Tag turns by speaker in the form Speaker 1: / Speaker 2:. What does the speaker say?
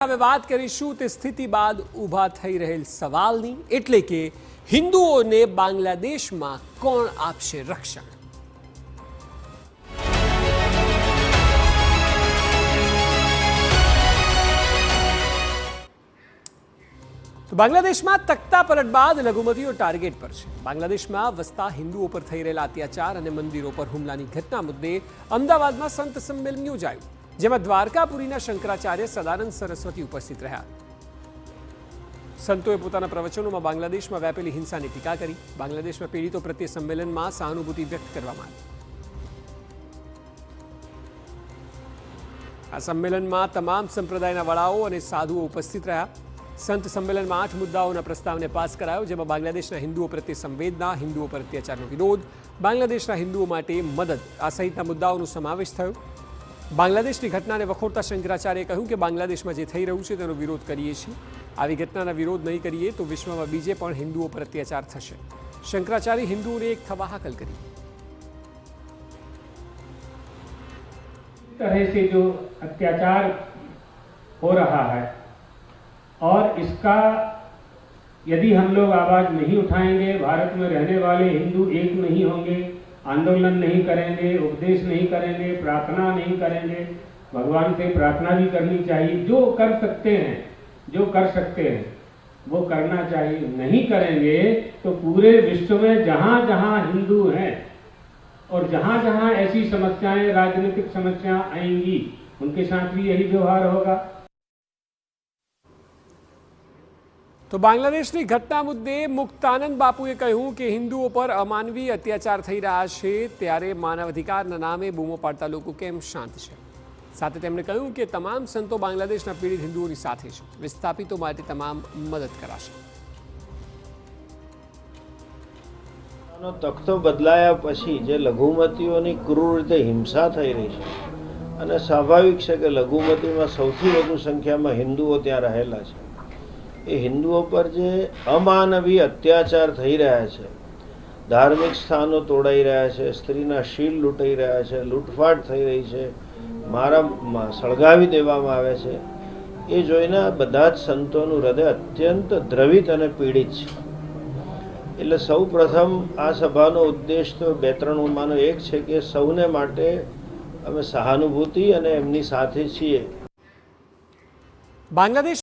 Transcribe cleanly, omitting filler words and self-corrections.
Speaker 1: હવે વાત કરીશું તે સ્થિતિ બાદ ઊભા થઈ રહેલ સવાલની, એટલે કે હિન્દુઓને બાંગ્લાદેશમાં કોણ આપશે રક્ષણ? તો બાંગ્લાદેશમાં તખ્તા પલટ બાદ લઘુમતીઓ ટાર્ગેટ પર છે। બાંગ્લાદેશમાં વસતા હિન્દુઓ પર થઈ રહેલા અત્યાચાર અને મંદિરો પર હુમલાની ઘટના મુદ્દે અમદાવાદમાં સંત સંમેલન યોજાયું, જેમાં દ્વારકાપુરીના શંકરાચાર્ય સદાનંદ સરસ્વતી ઉપસ્થિત રહ્યા। સંતોએ પોતાના પ્રવચનોમાં બાંગ્લાદેશમાં વ્યાપેલી હિંસાની ટીકા કરી। બાંગ્લાદેશમાં પીડિતો પ્રત્યે સંમેલનમાં સહાનુભૂતિ વ્યક્ત કરવામાં આવી। આ સંમેલનમાં તમામ સંપ્રદાયના વડાઓ અને સાધુઓ ઉપસ્થિત રહ્યા। સંત સંમેલનમાં 8 મુદ્દાઓના પ્રસ્તાવને પાસ કરાયો, જેમાં બાંગ્લાદેશના હિન્દુઓ પ્રત્યે સંવેદના, હિન્દુઓ પર અત્યાચારનો વિરોધ, બાંગ્લાદેશના હિન્દુઓ માટે મદદ આ સહિતના મુદ્દાઓનો સમાવેશ થયો। બાંગ્લાદેશની ઘટનાને વખોડતા શંકરાચાર્યએ કહ્યું કે બાંગ્લાદેશમાં જે થઈ રહ્યું છે તેનો વિરોધ કરીએ છીએ। આવી ઘટનાના વિરોધ નહીં કરીએ તો વિશ્વમાં બીજે પણ હિન્દુઓ પર અત્યાચાર થશે। શંકરાચાર્ય હિન્દુઓને એક થવા હાકલ કરી।
Speaker 2: तरह से जो अत्याचार हो रहा है और इसका यदि हम लोग आवाज नहीं उठाएंगे, भारत में रहने वाले हिंदू एक नहीं होंगे, आंदोलन नहीं करेंगे, उपदेश नहीं करेंगे, प्रार्थना नहीं करेंगे, भगवान से प्रार्थना भी करनी चाहिए। जो कर सकते हैं वो करना चाहिए। नहीं करेंगे तो पूरे विश्व में जहां जहां हिंदू हैं और जहां जहां ऐसी समस्याएं, राजनीतिक समस्याएं आएंगी, उनके साथ भी यही व्यवहार होगा।
Speaker 1: तो बांग्लादेशની ઘટના મુદ્દે મુક્તાનંદ બાપુએ કહ્યું કે હિન્દુઓ પર અમાનવીય અત્યાચાર થઈ રહ્યા છે, ત્યારે માનવ અધિકારના નામે બૂમો પાડતા લોકો કેમ શાંત છે? સાથે તેમણે કહ્યું કે તમામ સંતો બાંગ્લાદેશના પીડિત હિન્દુઓની સાથે છે, વિસ્થાપિતો માટે તમામ મદદ કરાશે।
Speaker 3: તખ્તો બદલાયા પછી જે લઘુમતીઓની ક્રૂર રીતે હિંસા થઈ રહી છે, અને સ્વાભાવિક છે કે લઘુમતીમાં સૌથી વધુ સંખ્યામાં હિન્દુઓ ત્યાં રહેલા છે। એ હિન્દુઓ પર જે અમાનવીય અત્યાચાર થઈ રહ્યા છે, ધાર્મિક સ્થાનો તોડાઈ રહ્યા છે, સ્ત્રીના શીલ લૂંટાઈ રહ્યા છે, લૂંટફાટ થઈ રહી છે, સળગાવી દેવામાં આવે છે, એ જોઈને બધા જ સંતોનું હૃદય અત્યંત દ્રવિત અને પીડિત છે। એટલે સૌ પ્રથમ આ સભાનો ઉદ્દેશ તો 2-3માંનો એક છે કે સૌને માટે અમે સહાનુભૂતિ અને એમની સાથે છીએ।
Speaker 1: બાંગ્લાદેશ